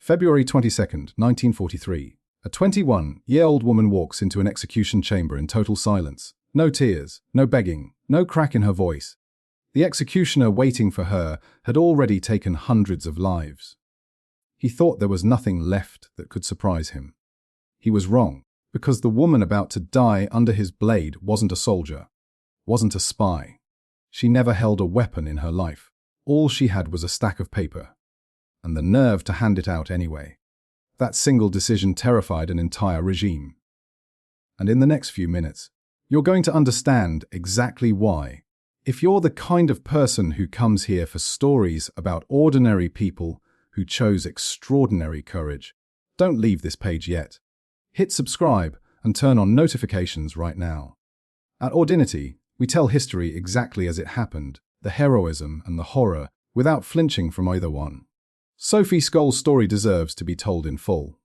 February 22nd, 1943. A 21-year-old woman walks into an execution chamber in total silence. No tears, no begging, no crack in her voice. The executioner waiting for her had already taken hundreds of lives. He thought there was nothing left that could surprise him. He was wrong, because the woman about to die under his blade wasn't a soldier, wasn't a spy. She never held a weapon in her life. All she had was a stack of paper, and the nerve to hand it out anyway. That single decision terrified an entire regime. And in the next few minutes, you're going to understand exactly why. If you're the kind of person who comes here for stories about ordinary people who chose extraordinary courage, don't leave this page yet. Hit subscribe and turn on notifications right now. At Ordinity, we tell history exactly as it happened, the heroism and the horror, without flinching from either one. Sophie Scholl's story deserves to be told in full.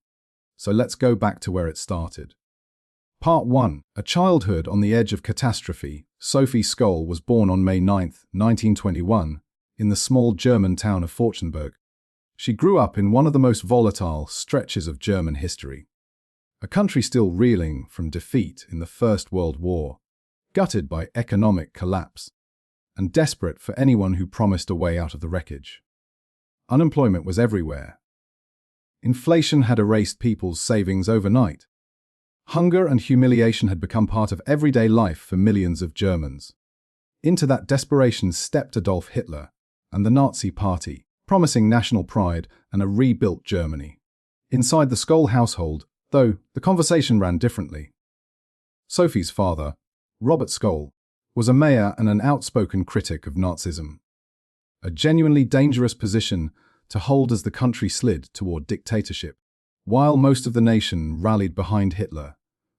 So let's go back to where it started. Part 1. A childhood on the edge of catastrophe. Sophie Scholl was born on May 9, 1921, in the small German town of Forchenberg. She grew up in one of the most volatile stretches of German history. A country still reeling from defeat in the First World War, gutted by economic collapse, and desperate for anyone who promised a way out of the wreckage. Unemployment was everywhere. Inflation had erased people's savings overnight. Hunger and humiliation had become part of everyday life for millions of Germans. Into that desperation stepped Adolf Hitler and the Nazi Party, promising national pride and a rebuilt Germany. Inside the Scholl household, though, the conversation ran differently. Sophie's father, Robert Scholl, was a mayor and an outspoken critic of Nazism. A genuinely dangerous position to hold as the country slid toward dictatorship. While most of the nation rallied behind Hitler,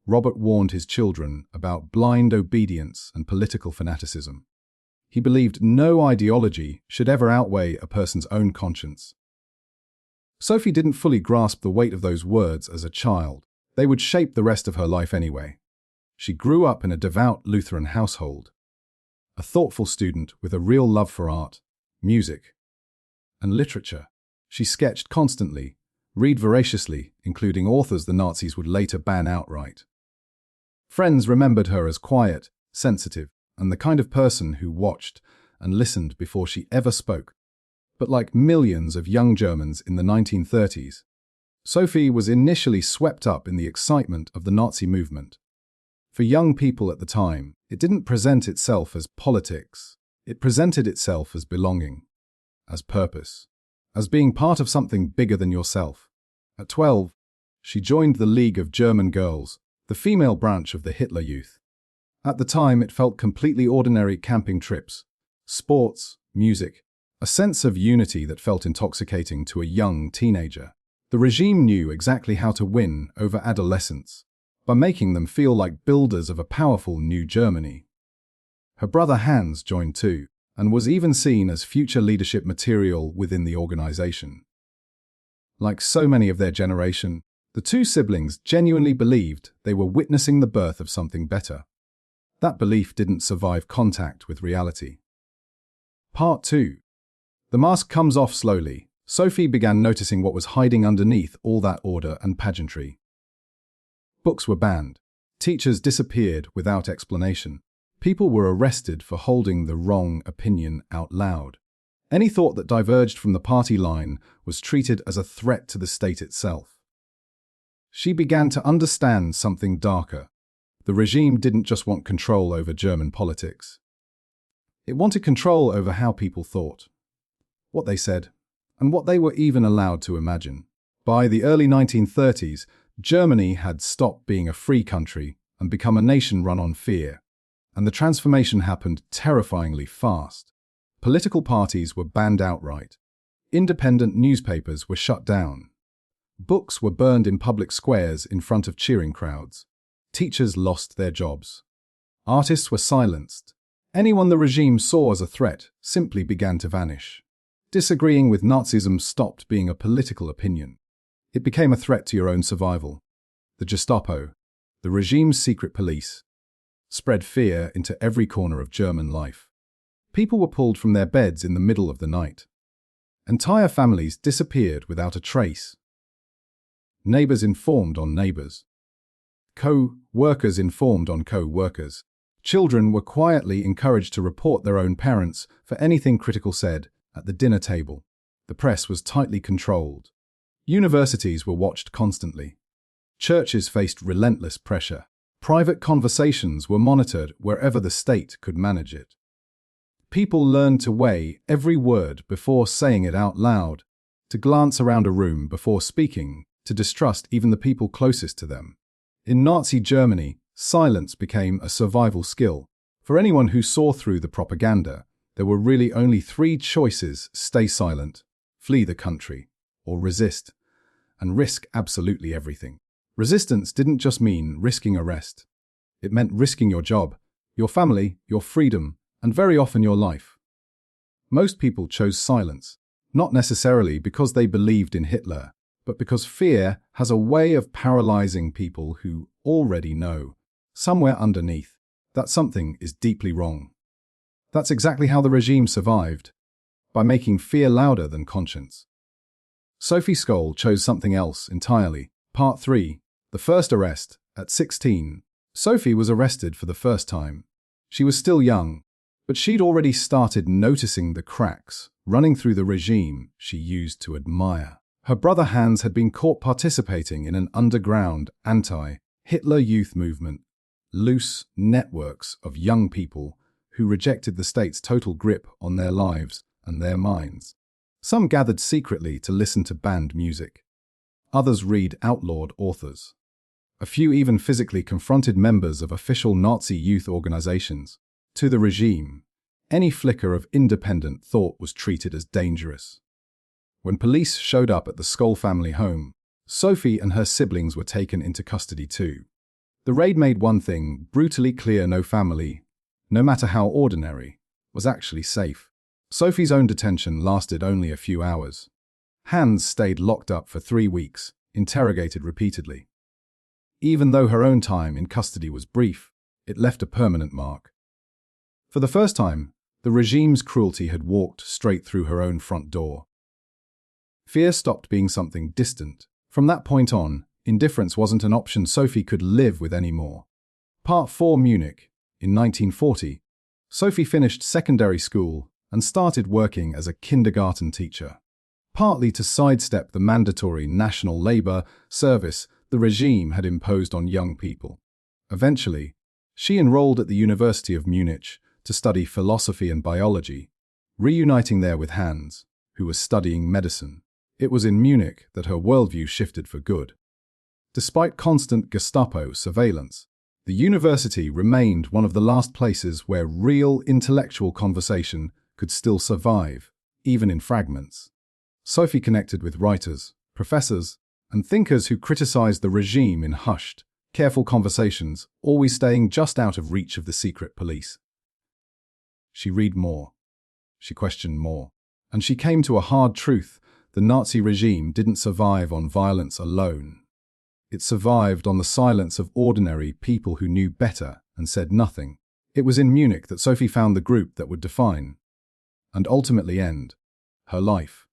Robert warned his children about blind obedience and political fanaticism. He believed no ideology should ever outweigh a person's own conscience. Sophie didn't fully grasp the weight of those words as a child. They would shape the rest of her life anyway. She grew up in a devout Lutheran household, a thoughtful student with a real love for art, music, and literature. She sketched constantly, read voraciously, including authors the Nazis would later ban outright. Friends remembered her as quiet, sensitive, and the kind of person who watched and listened before she ever spoke. But like millions of young Germans in the 1930s, Sophie was initially swept up in the excitement of the Nazi movement. For young people at the time, it didn't present itself as politics. It presented itself as belonging, as purpose, as being part of something bigger than yourself. At 12, she joined the League of German Girls, the female branch of the Hitler Youth. At the time, it felt completely ordinary camping trips, sports, music, a sense of unity that felt intoxicating to a young teenager. The regime knew exactly how to win over adolescents by making them feel like builders of a powerful new Germany. Her brother Hans joined too, and was even seen as future leadership material within the organization. Like so many of their generation, the two siblings genuinely believed they were witnessing the birth of something better. That belief didn't survive contact with reality. Part 2. The mask comes off slowly. Sophie began noticing what was hiding underneath all that order and pageantry. Books were banned. Teachers disappeared without explanation. People were arrested for holding the wrong opinion out loud. Any thought that diverged from the party line was treated as a threat to the state itself. She began to understand something darker. The regime didn't just want control over German politics. It wanted control over how people thought, what they said, and what they were even allowed to imagine. By the early 1930s, Germany had stopped being a free country and become a nation run on fear. And the transformation happened terrifyingly fast. Political parties were banned outright. Independent newspapers were shut down. Books were burned in public squares in front of cheering crowds. Teachers lost their jobs. Artists were silenced. Anyone the regime saw as a threat simply began to vanish. Disagreeing with Nazism stopped being a political opinion. It became a threat to your own survival. The Gestapo, the regime's secret police, spread fear into every corner of German life. People were pulled from their beds in the middle of the night. Entire families disappeared without a trace. Neighbors informed on neighbors. Co-workers informed on co-workers. Children were quietly encouraged to report their own parents for anything critical said at the dinner table. The press was tightly controlled. Universities were watched constantly. Churches faced relentless pressure. Private conversations were monitored wherever the state could manage it. People learned to weigh every word before saying it out loud, to glance around a room before speaking, to distrust even the people closest to them. In Nazi Germany, silence became a survival skill. For anyone who saw through the propaganda, there were really only three choices: stay silent, flee the country, or resist, and risk absolutely everything. Resistance didn't just mean risking arrest. It meant risking your job, your family, your freedom, and very often your life. Most people chose silence, not necessarily because they believed in Hitler, but because fear has a way of paralyzing people who already know, somewhere underneath, that something is deeply wrong. That's exactly how the regime survived, by making fear louder than conscience. Sophie Scholl chose something else entirely. Part 3. The first arrest. At 16, Sophie was arrested for the first time. She was still young, but she'd already started noticing the cracks running through the regime she used to admire. Her brother Hans had been caught participating in an underground anti-Hitler youth movement, loose networks of young people who rejected the state's total grip on their lives and their minds. Some gathered secretly to listen to banned music. Others read outlawed authors. A few even physically confronted members of official Nazi youth organizations. To the regime, any flicker of independent thought was treated as dangerous. When police showed up at the Scholl family home, Sophie and her siblings were taken into custody too. The raid made one thing brutally clear: no family, no matter how ordinary, was actually safe. Sophie's own detention lasted only a few hours. Hans stayed locked up for 3 weeks, interrogated repeatedly. Even though her own time in custody was brief, it left a permanent mark. For the first time, the regime's cruelty had walked straight through her own front door. Fear stopped being something distant. From that point on, indifference wasn't an option Sophie could live with anymore. Part 4. Munich. In 1940, Sophie finished secondary school and started working as a kindergarten teacher. Partly to sidestep the mandatory national labor service the regime had imposed on young people. Eventually, she enrolled at the University of Munich to study philosophy and biology, reuniting there with Hans, who was studying medicine. It was in Munich that her worldview shifted for good. Despite constant Gestapo surveillance, the university remained one of the last places where real intellectual conversation could still survive, even in fragments. Sophie connected with writers, professors, and thinkers who criticized the regime in hushed, careful conversations, always staying just out of reach of the secret police. She read more. She questioned more. And she came to a hard truth: the Nazi regime didn't survive on violence alone. It survived on the silence of ordinary people who knew better and said nothing. It was in Munich that Sophie found the group that would define, and ultimately end, her life.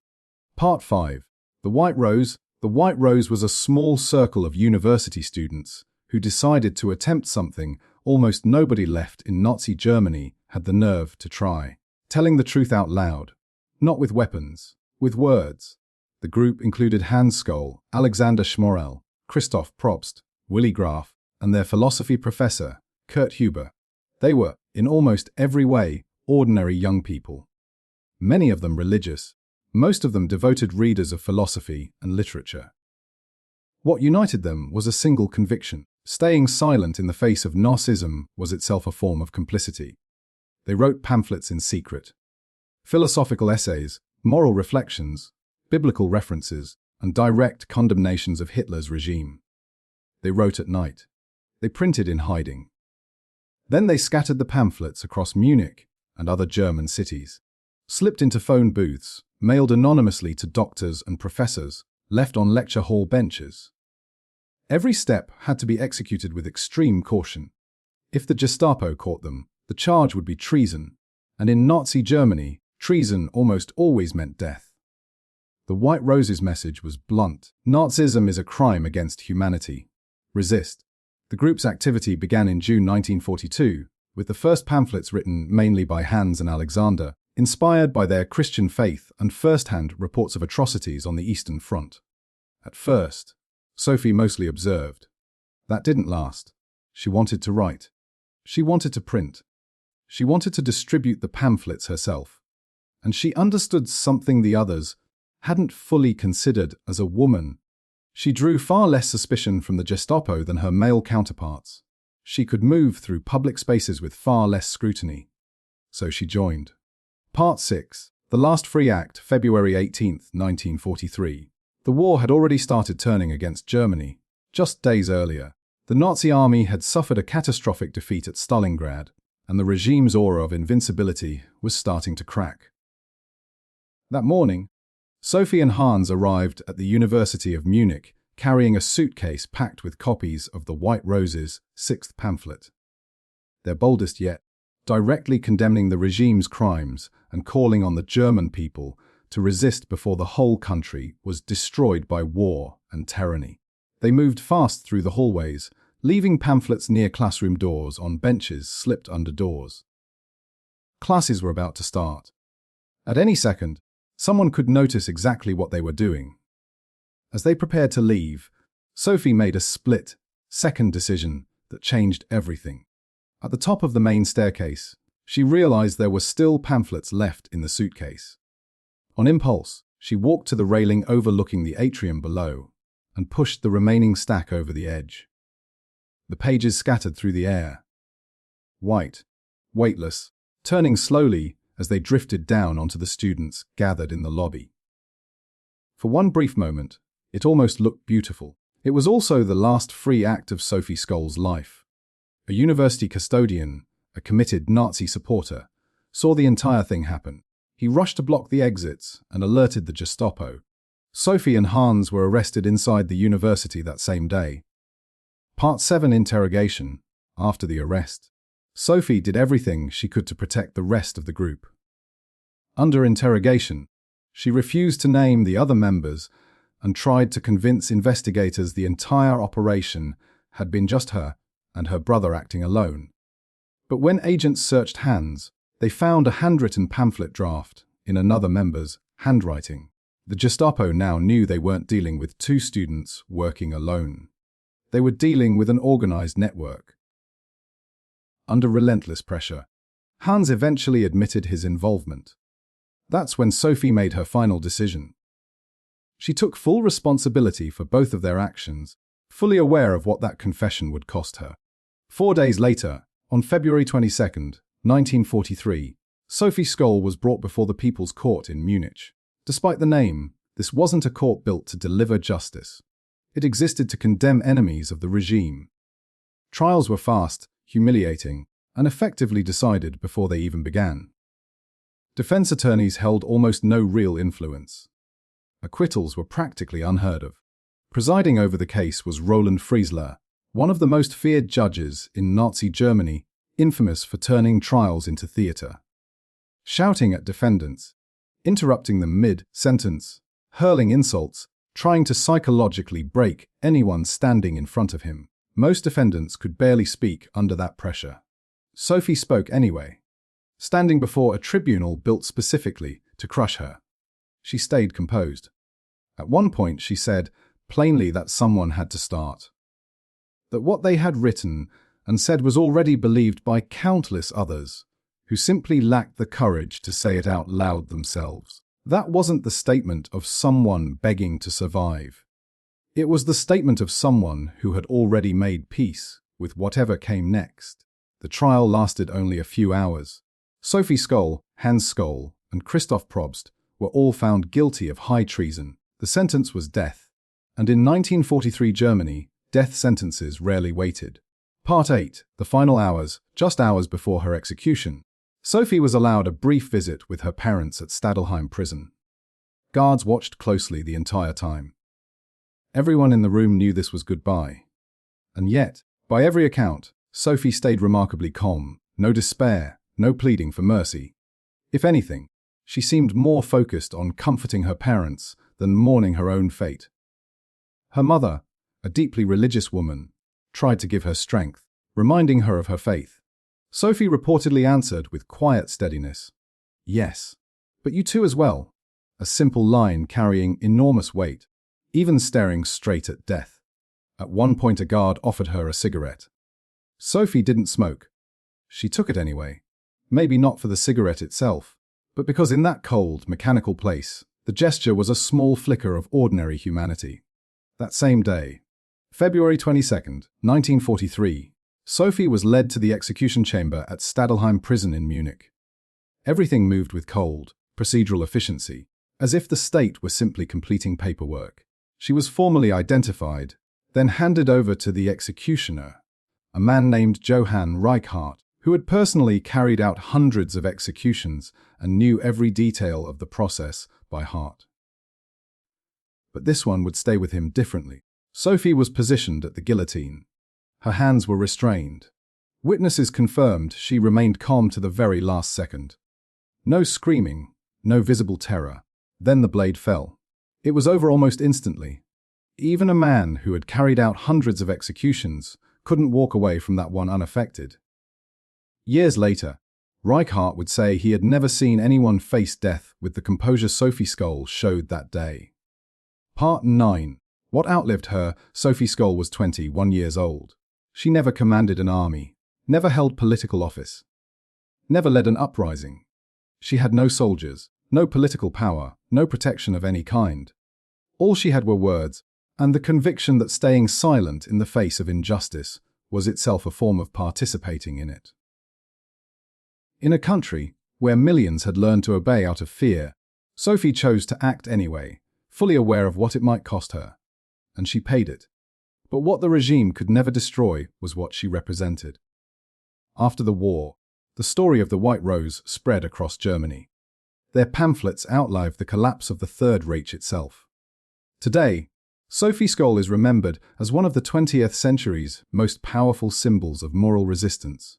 Part 5. The White Rose. The White Rose was a small circle of university students who decided to attempt something almost nobody left in Nazi Germany had the nerve to try: telling the truth out loud, not with weapons, with words. The group included Hans Scholl, Alexander Schmorell, Christoph Probst, Willy Graf, and their philosophy professor, Kurt Huber. They were, in almost every way, ordinary young people. Many of them religious, most of them devoted readers of philosophy and literature. What united them was a single conviction: staying silent in the face of Nazism was itself a form of complicity. They wrote pamphlets in secret. Philosophical essays, moral reflections, biblical references, and direct condemnations of Hitler's regime. They wrote at night. They printed in hiding. Then they scattered the pamphlets across Munich and other German cities, slipped into phone booths, mailed anonymously to doctors and professors, left on lecture hall benches. Every step had to be executed with extreme caution. If the Gestapo caught them, the charge would be treason, and in Nazi Germany, treason almost always meant death. The White Rose's message was blunt. Nazism is a crime against humanity. Resist. The group's activity began in June 1942, with the first pamphlets written mainly by Hans and Alexander, inspired by their Christian faith and first-hand reports of atrocities on the Eastern Front. At first, Sophie mostly observed. That didn't last. She wanted to write. She wanted to print. She wanted to distribute the pamphlets herself. And she understood something the others hadn't fully considered. As a woman, she drew far less suspicion from the Gestapo than her male counterparts. She could move through public spaces with far less scrutiny. So she joined. Part 6. The Last Free Act, February 18, 1943. The war had already started turning against Germany. Just days earlier, the Nazi army had suffered a catastrophic defeat at Stalingrad, and the regime's aura of invincibility was starting to crack. That morning, Sophie and Hans arrived at the University of Munich, carrying a suitcase packed with copies of the White Rose's 6th pamphlet. Their boldest yet, directly condemning the regime's crimes and calling on the German people to resist before the whole country was destroyed by war and tyranny. They moved fast through the hallways, leaving pamphlets near classroom doors on benches slipped under doors. Classes were about to start. At any second, someone could notice exactly what they were doing. As they prepared to leave, Sophie made a split-second decision that changed everything. At the top of the main staircase, she realized there were still pamphlets left in the suitcase. On impulse, she walked to the railing overlooking the atrium below and pushed the remaining stack over the edge. The pages scattered through the air. White, weightless, turning slowly as they drifted down onto the students gathered in the lobby. For one brief moment, it almost looked beautiful. It was also the last free act of Sophie Scholl's life. A university custodian, a committed Nazi supporter, saw the entire thing happen. He rushed to block the exits and alerted the Gestapo. Sophie and Hans were arrested inside the university that same day. Part 7. Interrogation. After the arrest, Sophie did everything she could to protect the rest of the group. Under interrogation, she refused to name the other members and tried to convince investigators the entire operation had been just her and her brother acting alone. But when agents searched Hans, they found a handwritten pamphlet draft in another member's handwriting. The Gestapo now knew they weren't dealing with two students working alone. They were dealing with an organized network. Under relentless pressure, Hans eventually admitted his involvement. That's when Sophie made her final decision. She took full responsibility for both of their actions, fully aware of what that confession would cost her. 4 days later, on February 22, 1943, Sophie Scholl was brought before the People's Court in Munich. Despite the name, this wasn't a court built to deliver justice. It existed to condemn enemies of the regime. Trials were fast, humiliating, and effectively decided before they even began. Defense attorneys held almost no real influence. Acquittals were practically unheard of. Presiding over the case was Roland Friesler, one of the most feared judges in Nazi Germany, infamous for turning trials into theater. Shouting at defendants, interrupting them mid-sentence, hurling insults, trying to psychologically break anyone standing in front of him. Most defendants could barely speak under that pressure. Sophie spoke anyway, standing before a tribunal built specifically to crush her. She stayed composed. At one point she said plainly that someone had to start. That what they had written and said was already believed by countless others, who simply lacked the courage to say it out loud themselves. That wasn't the statement of someone begging to survive. It was the statement of someone who had already made peace with whatever came next. The trial lasted only a few hours. Sophie Scholl, Hans Scholl, and Christoph Probst were all found guilty of high treason. The sentence was death, and in 1943 Germany, death sentences rarely waited. Part 8. The final hours, just hours before her execution. Sophie was allowed a brief visit with her parents at Stadelheim prison. Guards watched closely the entire time. Everyone in the room knew this was goodbye. And yet, by every account, Sophie stayed remarkably calm, no despair, no pleading for mercy. If anything, she seemed more focused on comforting her parents than mourning her own fate. Her mother, a deeply religious woman, tried to give her strength, reminding her of her faith. Sophie reportedly answered with quiet steadiness, "Yes, but you too as well," a simple line carrying enormous weight, even staring straight at death. At one point a guard offered her a cigarette. Sophie didn't smoke. She took it anyway, maybe not for the cigarette itself, but because in that cold, mechanical place, the gesture was a small flicker of ordinary humanity. That same day, February 22nd, 1943, Sophie was led to the execution chamber at Stadelheim prison in Munich. Everything moved with cold, procedural efficiency, as if the state were simply completing paperwork. She was formally identified, then handed over to the executioner, a man named Johann Reichardt, who had personally carried out hundreds of executions and knew every detail of the process by heart. But this one would stay with him differently. Sophie was positioned at the guillotine. Her hands were restrained. Witnesses confirmed she remained calm to the very last second. No screaming, no visible terror. Then the blade fell. It was over almost instantly. Even a man who had carried out hundreds of executions couldn't walk away from that one unaffected. Years later, Reichardt would say he had never seen anyone face death with the composure Sophie Scholl showed that day. Part 9. What outlived her, Sophie Scholl was 21 years old. She never commanded an army, never held political office, never led an uprising. She had no soldiers, no political power, no protection of any kind. All she had were words, and the conviction that staying silent in the face of injustice was itself a form of participating in it. In a country where millions had learned to obey out of fear, Sophie chose to act anyway, fully aware of what it might cost her. And she paid it. But what the regime could never destroy was what she represented. After the war, the story of the White Rose spread across Germany. Their pamphlets outlived the collapse of the Third Reich itself. Today, Sophie Scholl is remembered as one of the 20th century's most powerful symbols of moral resistance.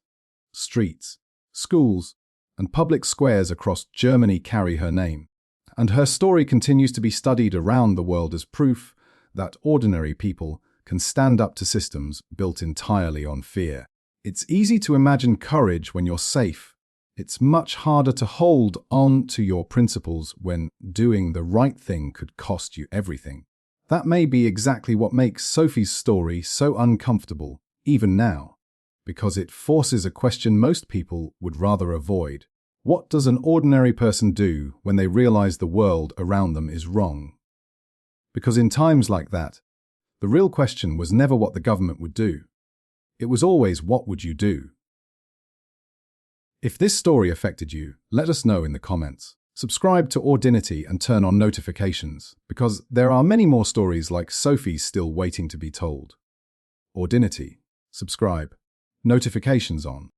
Streets, schools, and public squares across Germany carry her name, and her story continues to be studied around the world as proof that ordinary people can stand up to systems built entirely on fear. It's easy to imagine courage when you're safe. It's much harder to hold on to your principles when doing the right thing could cost you everything. That may be exactly what makes Sophie's story so uncomfortable, even now, because it forces a question most people would rather avoid. What does an ordinary person do when they realize the world around them is wrong? Because in times like that, the real question was never what the government would do. It was always, what would you do? If this story affected you, let us know in the comments. Subscribe to Ordinity and turn on notifications, because there are many more stories like Sophie's still waiting to be told. Ordinity. Subscribe. Notifications on.